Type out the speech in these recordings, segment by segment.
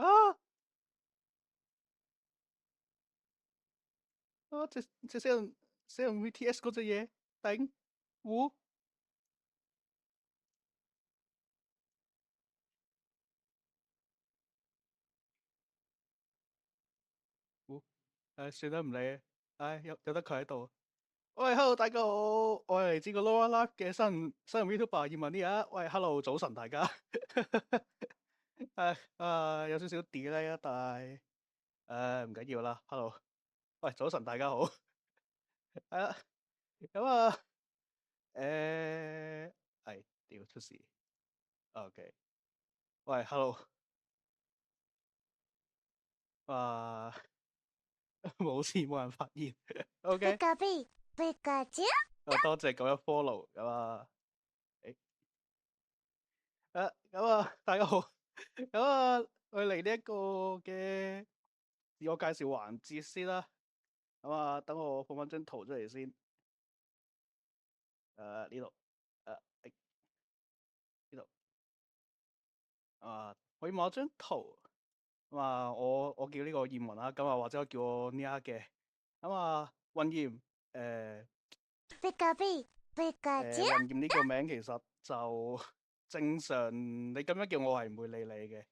啊啊！死人 VTS 嗰隻嘢，頂糊糊，算啦唔理，有得佢喺度。喂，hello 大家好，我係嚟自個 Lower Life 嘅新人 YouTuber 葉問啲啊。喂，hello 早晨大家。有少少 delay 啊，但係唔緊要啦。hello，喂早晨大家好。係啦，咁係屌出事。OK，喂，hello，啊冇事冇人發現。OK，Pikachu，多謝咁樣 follow 咁誒大家好。我嚟呢一個嘅自我介紹環節先啦。等我放翻張圖出嚟先。呢度，呢度，可以望下張圖。我叫呢個燕雲啦，或者叫我 Nia 嘅。雲燕，誒Pikachu，雲燕呢個名其實就正常，你咁樣叫我係唔會理你嘅。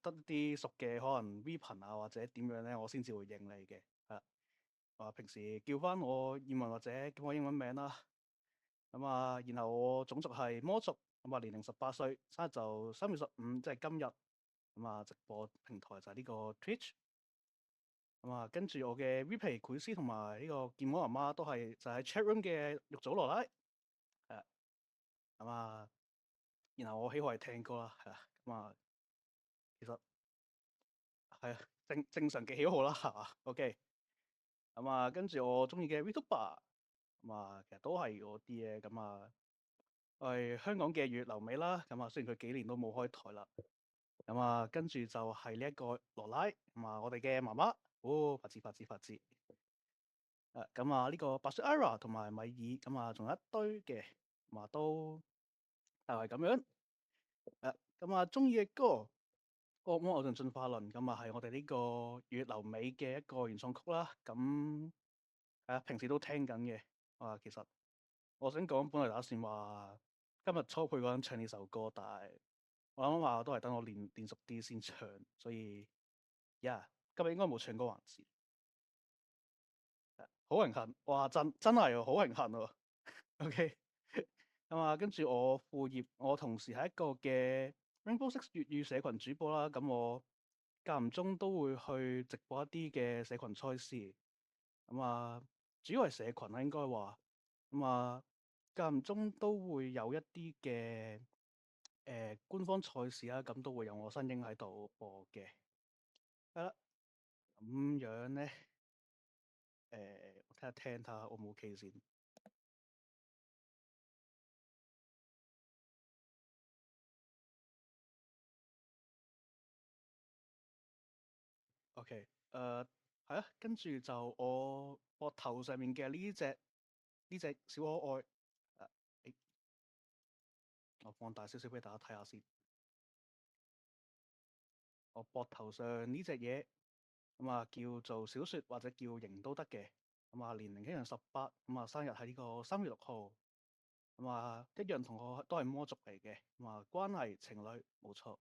得啲熟嘅可能 V 頻或者點樣咧，我先至會應你嘅。平時叫翻我燕雲或者叫我英文名啦。然後我種族係魔族，年齡18歲，生日就3月15，即係今日。直播平台就係呢個 Twitch。跟住我嘅 V 皮繪師同埋呢個劍魔媽媽都係就喺 chat room 嘅玉祖羅拉。然後我喜好係聽歌啦。其實係正常嘅喜好啦，係嘛？OK。跟住我中意嘅 Vtuber，其實都係嗰啲嘅。係香港嘅月流美啦。雖然佢幾年都冇開台啦。跟住就係呢一個羅拉，我哋嘅媽媽。發子發子發子。呢個白雪 Ira 同埋米爾。仲有一堆嘅。都就係咁樣。中意嘅歌《惡魔偶像進化論》。係我哋呢個月流美嘅一個原創曲啦。平時都聽緊嘅。其實我想講，本來打算話今日初配嗰陣唱呢首歌，但係我諗話都係等我練熟啲先唱，所以今日應該冇唱歌環節。好榮幸，哇！真係好榮幸喎。OK。跟住我副業，我同時係一個嘅 Rainbow Six 粵語社群主播啦。我間唔中都會去直播一啲嘅社群賽事。主要係社群啦，應該話。間唔中都會有一啲嘅官方賽事啦，咁都會有我身影喺度播嘅。係啦，咁樣咧，我聽下 O 唔 OK 先。OK。係啊，跟住就我膊頭上面嘅呢隻小可愛。我放大少少俾大家睇下先。我膊頭上呢隻嘢叫做小雪或者叫瑩都得嘅。年齡一樣18。生日喺呢個3月6號。一樣同我都係魔族嚟嘅。關係情侶冇錯。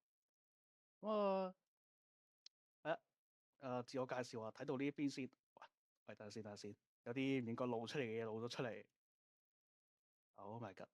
係啊。自我介紹睇到呢一邊先。喂，等下先，有啲唔應該露出嚟嘅嘢露咗出嚟。Oh my god！